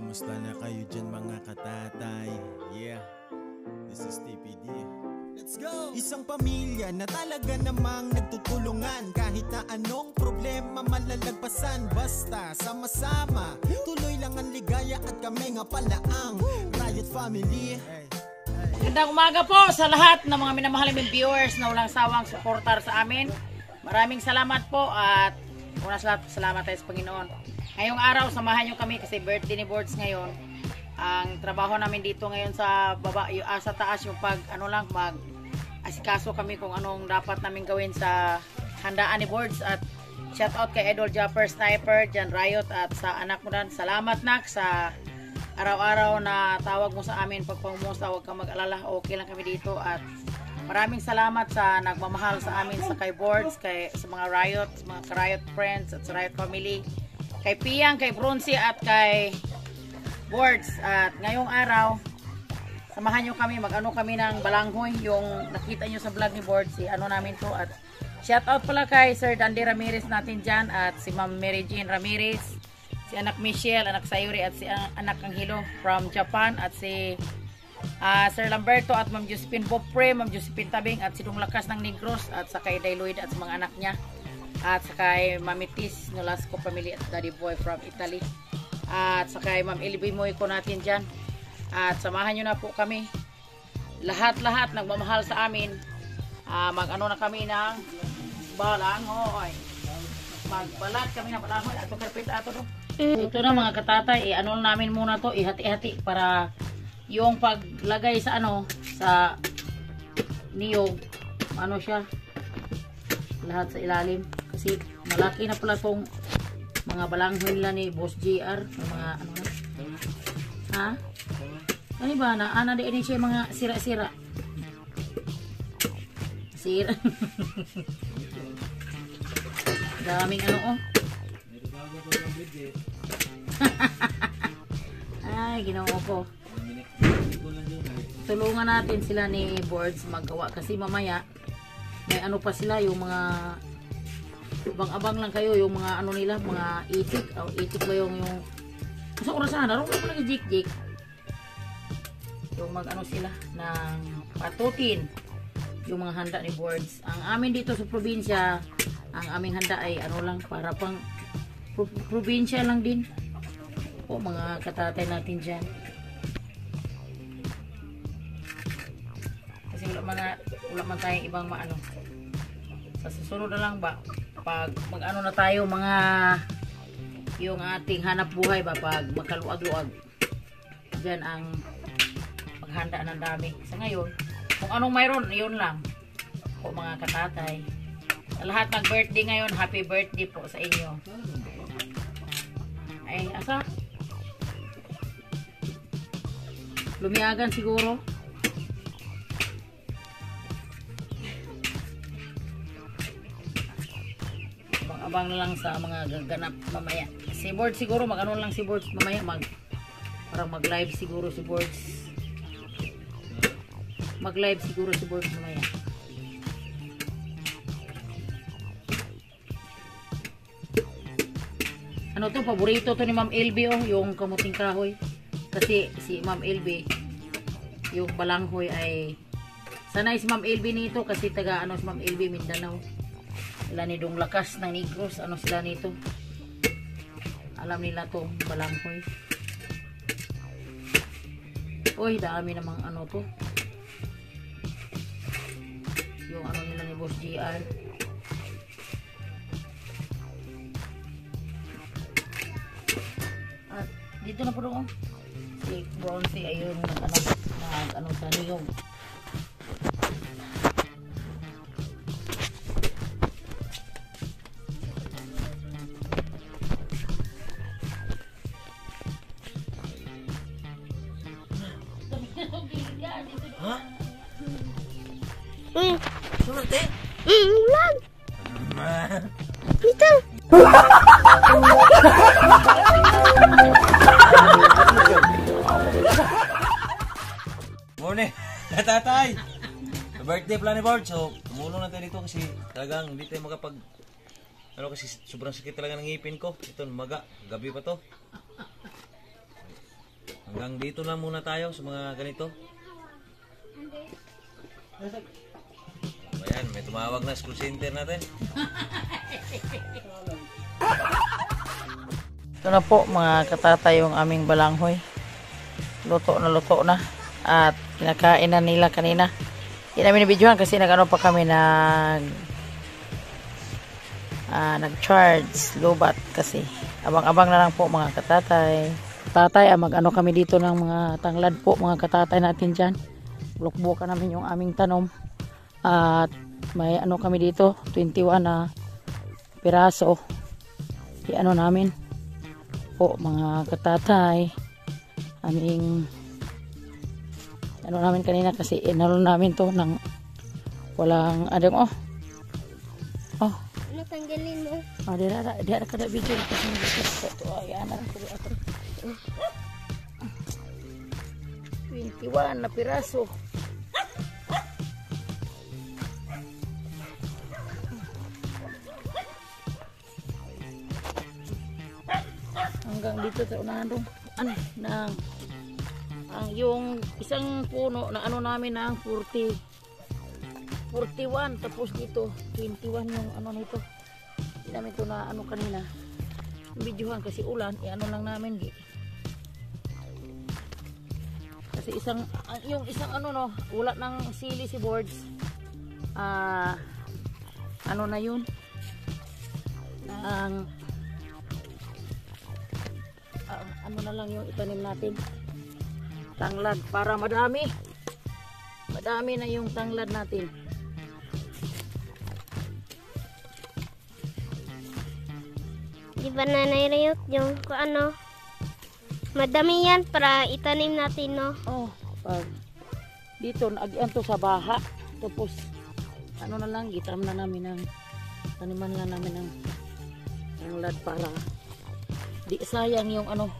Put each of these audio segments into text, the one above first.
Kamusta na kayo dyan mga katatay? Yeah, this is TPD. Let's go! Isang pamilya na talaga namang nagtutulungan. Kahit na anong problema malalagpasan. Basta sama-sama, tuloy lang ang ligaya. At kami nga pala ang Riot Family. Magandang umaga po sa lahat ng mga minamahaling viewers na walang sawang supportar sa amin. Maraming salamat po at una sa lahat, salamat tayo sa Panginoon. Ngayong araw, samahan nyo kami kasi birthday ni Boards ngayon. Ang trabaho namin dito ngayon sa baba, sa taas yung mag-asikaso kami kung anong dapat namin gawin sa handaan ni Boards. At shout out kay Idol Japper Sniper, Jan Riot at sa anak mo dan. Salamat nak sa araw-araw na tawag mo sa amin pagpangumusta. Huwag kang mag-alala, okay lang kami dito. At maraming salamat sa nagmamahal sa amin sa kay Boards, sa mga Riot, sa mga Riot friends at sa Riot family. Kay Piang, kay Bronzy at kay Boards. At ngayong araw, samahan nyo kami, mag-ano kami ng balanghoy. Yung nakita nyo sa vlog ni Boards, ano namin to. At shout out pala kay Sir Dandy Ramirez natin dyan at si Ma'am Mary Jean Ramirez, si anak Michelle, anak Sayuri at si anak Angelo from Japan at si Sir Lamberto at Ma'am Josephine Bopre, Ma'am Josephine Tabing at si Dung Lakas ng Negros at sa kay Dailoid at sa mga anak niya at sa kay Mamitis Nolasco family at Daddy Boy from Italy at sa kay Ma'am Eliby Moyko natin dyan. At samahan nyo na po kami lahat nagmamahal sa amin. Mag-ano na kami ng balangoy, magbalat kami ng balangoy at karpet ato do. Ito na mga katatay, ano namin muna to, ihati-hati para yung paglagay sa sa niyog, siya, lahat sa ilalim. Kasi malaki na pala tong mga balanghoy nila ni Boss JR, mga ano ba na, di ini siya mga sira-sira. Sira. Daming ay, ginawa ko. Tulungan natin sila ni Boards magawa kasi mamaya may pa sila yung mga abang-abang lang kayo yung mga nila, mga itik ba yung sa orasan na rin lagi jik-jik yung sila ng patutin yung mga handa ni Boards. Ang amin dito sa probinsya, ang aming handa ay lang para pang probinsya lang din po mga katatay natin dyan. Kasi wala man tayong ibang sa susunod na lang ba pag na tayo mga yung ating hanap buhay ba pag magkaluag-luag dyan ang paghanda ng dami. Sa ngayon kung anong mayroon yun lang po mga katatay. Sa lahat ng birthday ngayon, happy birthday po sa inyo. Ay asa lumiagan siguro. Abang na lang sa mga gaganap mamaya. Si Boards siguro lang si Boards mamaya parang mag-live siguro si Boards. Mag-live siguro si Boards mamaya. To paborito to ni Ma'am LB yung kamuting kahoy. Kasi si Ma'am LB yung balanghoy ay sanay si Ma'am LB nito kasi taga si Ma'am LB Mindanao. Sila ni Dung Lakas ng Negros, sila nito. Alam nila to, balanghoy. Uy, dami namang to. Yung nila ni Boss JR. At dito na po doon. Si Bronzy ayun sa niyog. Sulit ulan. Ito. Morning, katatay. Birthday pala ni Boards. So, tumulong natin dito kasi talagang hindi tayo makapag kasi sobrang sakit talaga ng ngipin ko. Ito, gabi pa to. hanggang dito lang muna tayo sa mga ganito. Ayan, may tumawag na school center natin. Ito na po mga katatay yung aming balanghoy. Luto na. At pinakain na nila kanina. Hindi namin nabidyohan kasi nag-ano pa kami nag-charge lubat kasi. Abang-abang na lang po mga katatay. Katatay, mag-ano kami dito ng mga tanglad po mga katatay natin dyan. Bulok-bukan namin yung aming tanom. At may ano kami dito, 21 na piraso. I-ano namin po mga katatay. Aming ano namin kanina kasi inalo namin to ng walang adang ano tanggalin mo? Di ada kada video kasi ito ay anak ko ato 21 na piraso. Hanggang dito sa unahan ron yung isang puno na ano namin ng 41 tapos dito 21 yung ano nito. Hindi namin ito na ano kanina videohan kasi ulan ano lang namin kasi yung isang ano no wala ng sili si boards ano na yun ano na lang yung itanim natin tanglad para madami na yung tanglad natin. Di ba Nanay Rayot yung ano madami yan para itanim natin no? Pag dito naagian to sa baha tapos ano na lang gitam na namin ng taniman na namin ng tanglad para di sayang yung ano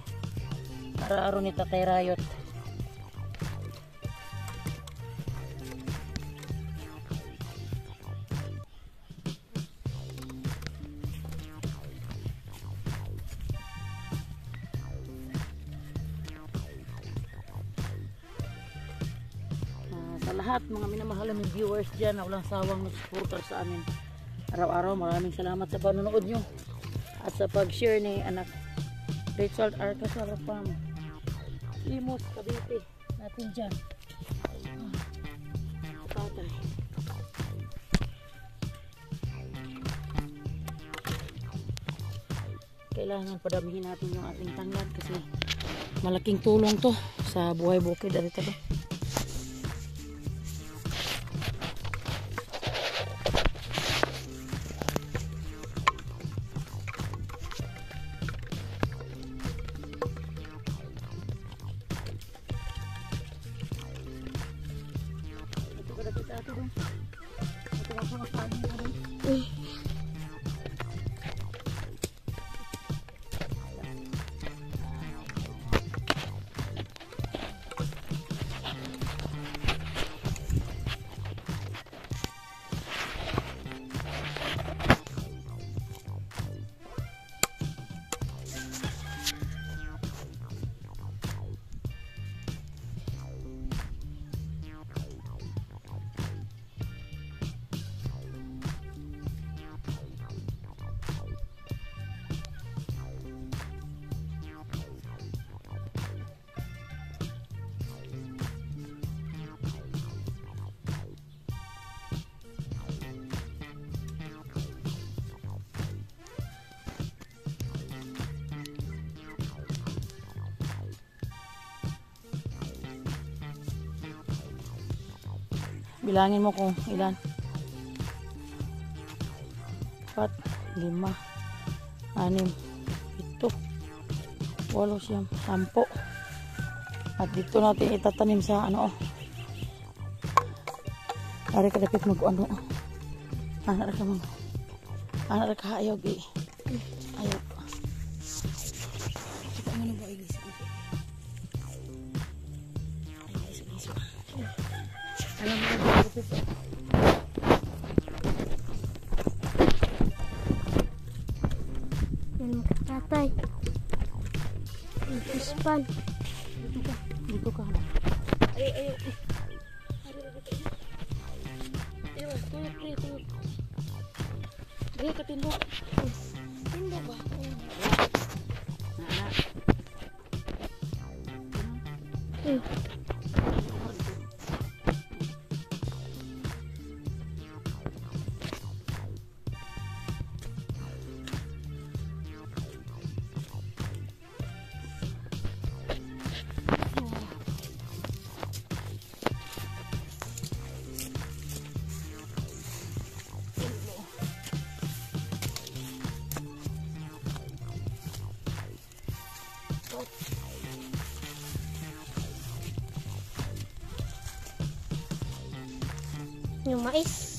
para aron ni Tatay Rayot. Sa lahat mga minamahal ng viewers dyan na walang sawang nag-supporter sa amin araw-araw, maraming salamat sa panonood nyo at sa pag-share ni anak Rachel Arcasar Farm Imos Cavite natin dyan patay. Kailangan padamihin natin yung ating tanglad kasi malaking tulong to sa buhay bukid dito. Bilangin mo kung ilan. 4, 5, 6, 7, 8, 9, 10. At dito natin itatanim sa ano. Ari ka dapat mag-ano. Anak ka ayaw ayaw. Kita mo na ba igis? Alam mo na Yan tatay. Ispan. Dito ka. Ayaw. Ayaw, tuyot. Ayaw ka tindog. Tindog ba? Yung mais.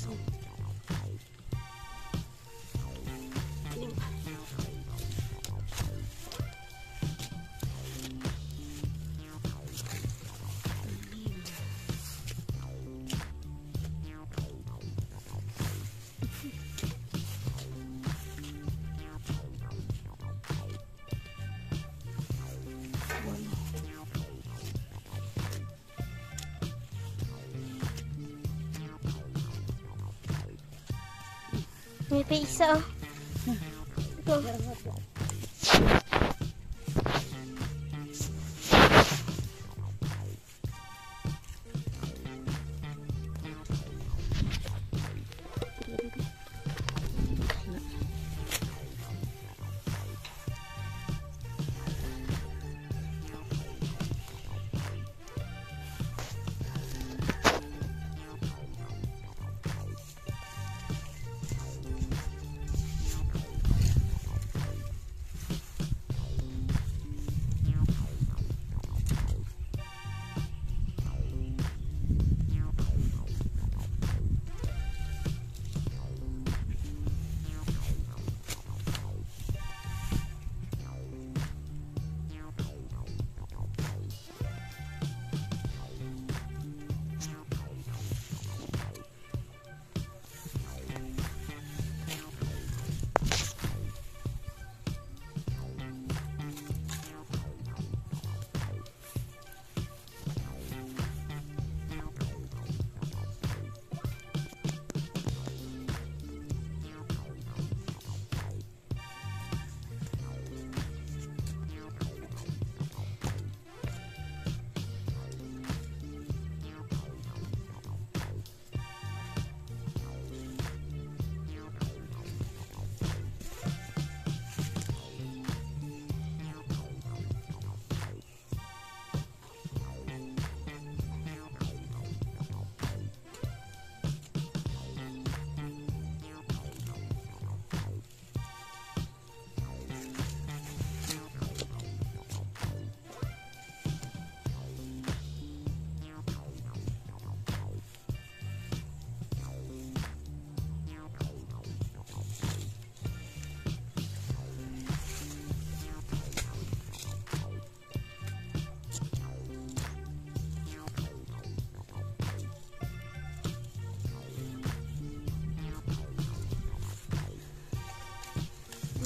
May pa isa oh. Ito.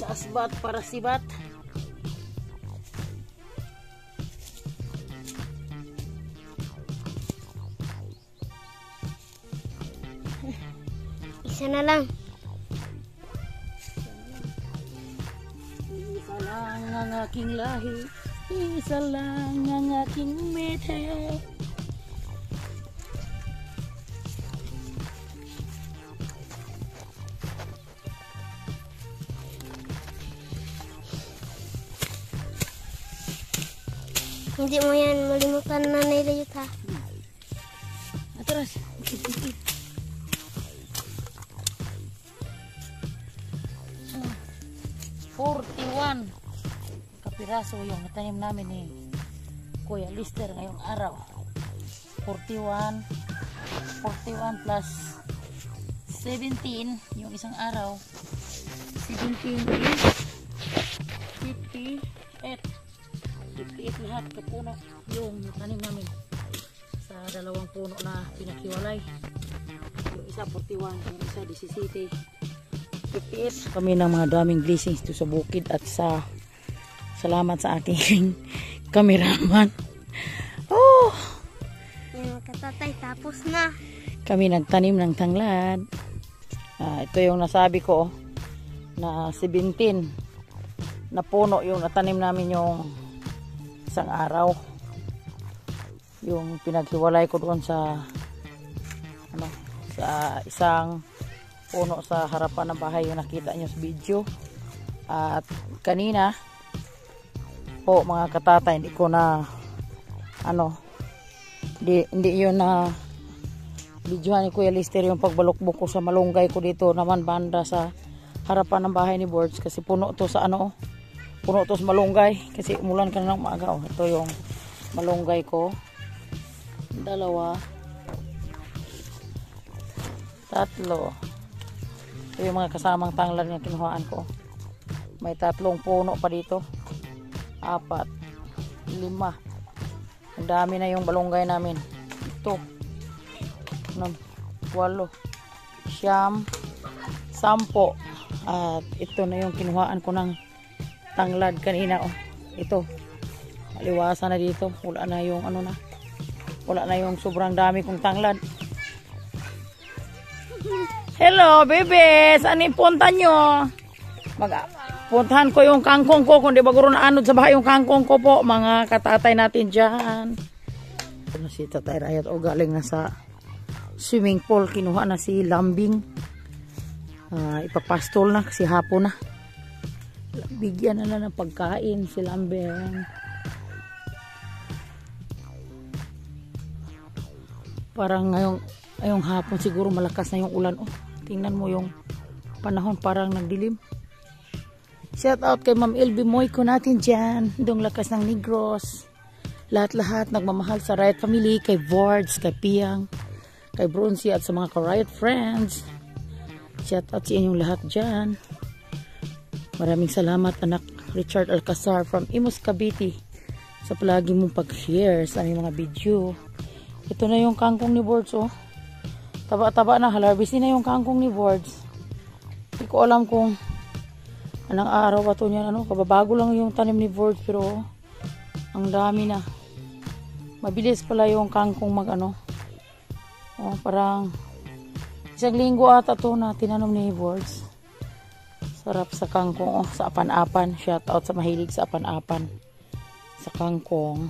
Asbat para sibat. Isa na lang. Isa lang ang aking lahi, isa lang ang aking mete. Hindi mo yan malimutan na nilayot ha. Atras. 41 kapiraso yung natanim namin ni Kuya Lister ngayong araw. 41 plus 17 yung isang araw. 17 is 58 lahat kapuno yung natanim namin sa dalawang puno na pinakiwalay. Yung isa 41, yung isa 17. 58 kami ng mga daming blessings to sa bukid at sa salamat sa aking cameraman Oh, Yung katatay, tapos na. kami nagtanim ng tanglad. Ito yung nasabi ko, na 17 na puno yung natanim namin yung isang araw. Yung pinaghiwalay ko doon sa sa isang puno sa harapan ng bahay yung nakita nyo sa video. At kanina po mga katatay, hindi ko na hindi yun na videohan ni Kuya Lister yung pagbalukbok ko sa malunggay ko dito naman banda sa harapan ng bahay ni Boards, kasi puno to sa puno to sa malunggay kasi umulan ka na ng maaga. Ito yung malunggay ko, 2, 3, 3. Ito yung mga kasamang tanglad na kinuhaan ko. May 3 puno pa dito, 4, 5. Ang dami na yung malunggay namin. Ito 8, 9, 10. At ito na yung kinuhaan ko ng tanglad kanina. Ito, maliwasan na dito. Wala na yung wala na yung sobrang dami kong tanglad. Hello, bebe! Saan ipunta nyo? Puntahan ko yung kangkong ko. Kung di ba guro na anod sa bahay yung kangkong ko po. Mga katatay natin dyan. Si Tatay Rayot galing na sa swimming pool. Kinuha na si Lambing. Ipapastol na kasi hapon na. Bigyan na lang ng pagkain si Lambing. Parang ngayong hapon siguro malakas na yung ulan. Tingnan mo yung panahon, parang nagdilim. Shout out kay Ma'am LB Moyko natin dyan. Dong lakas ng Negros. Lahat-lahat nagmamahal sa Riot Family. Kay Vords, kay Piang, kay Bronzy at sa mga ka-Riot friends. Shout out sa inyong lahat dyan. Maraming salamat anak Richard Alcazar from Imus Cavite sa palagi mong pag-share sa aming mga video. Ito na yung kangkong ni Boards. Taba-taba na, halarbis na yung kangkong ni Boards. Hindi ko alam kung anong araw ba ito niyan. Kababago lang yung tanim ni Boards, pero ang dami na. Mabilis pala yung kangkong parang isang linggo ata ito na tinanom ni Boards. Sarap sa kangkong. Sa apan-apan. Shout out sa mahilig sa apan-apan. Sa kangkong.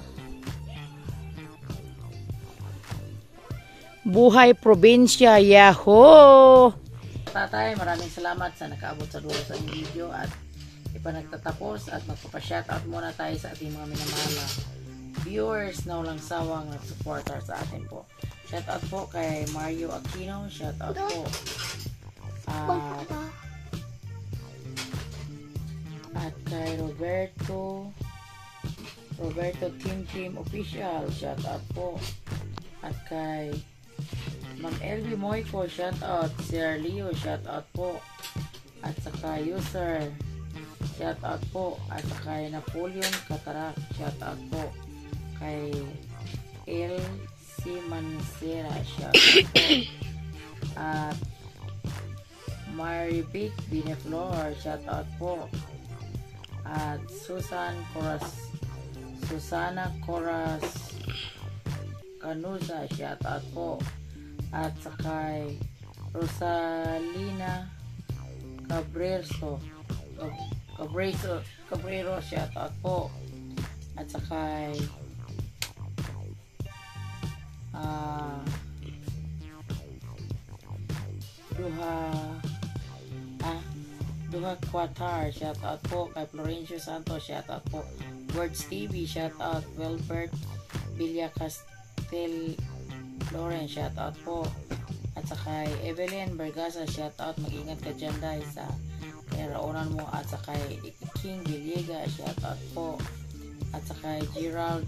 Buhay probinsya, yahoo! Tatay, maraming salamat sa nakaabot sa dulo sa video at ipanagtatapos at magpapa-shoutout muna tayo sa ating mga minamahal na viewers na walang sawang supporter sa atin po. Shoutout po kay Mario Aquino, shoutout po at kay Roberto Team Official, shoutout po at kay Ma'am LB Moyko, shoutout. Sir Leo, shoutout po. At saka user, shoutout po. At saka Napoleon Katarak, shoutout po. Kay LC Mansera, shoutout po. At Maribic Bineflor, shoutout po. At Susana Coras Canusa, shoutout po. At sakay Rosalina Cabrero, shoutout po. At sakay Duha Quatar, shoutout po. Kay Florencio Santos, shoutout po. Words TV, shoutout. Wilbert Villa Castel Lauren, shoutout po. At saka Evelyn Bergasa, shoutout. Mag-ingat ka dyan dahil sa kinaraunan mo. At saka King Villegas, shoutout po. At saka Gerald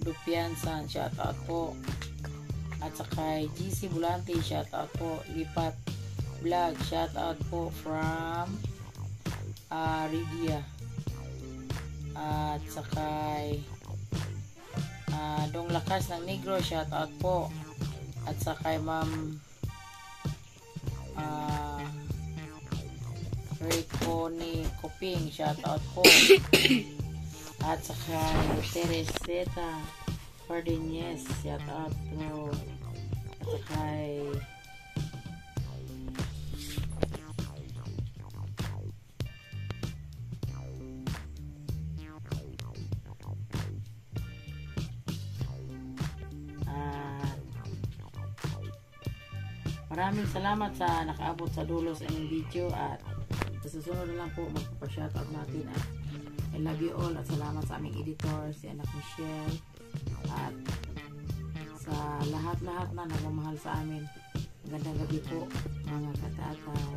Dupiansan, shoutout po. At saka GC Bulante, shoutout po. Lipat Vlog, shoutout po from Ridia. At saka Dong Lakas ng Negro, shoutout po. At saka Ma'am Rico ni Koping, shoutout po. At saka Teresita Pardines, shout out to. At saka maraming salamat sa nakaabot sa dulo sa inyong video, at sa susunod na lang po magpapa-shoutout natin, at I love you all, at salamat sa aming editor, si anak Michelle, at sa lahat-lahat na nagmamahal sa amin. Magandang gabi po mga katatay.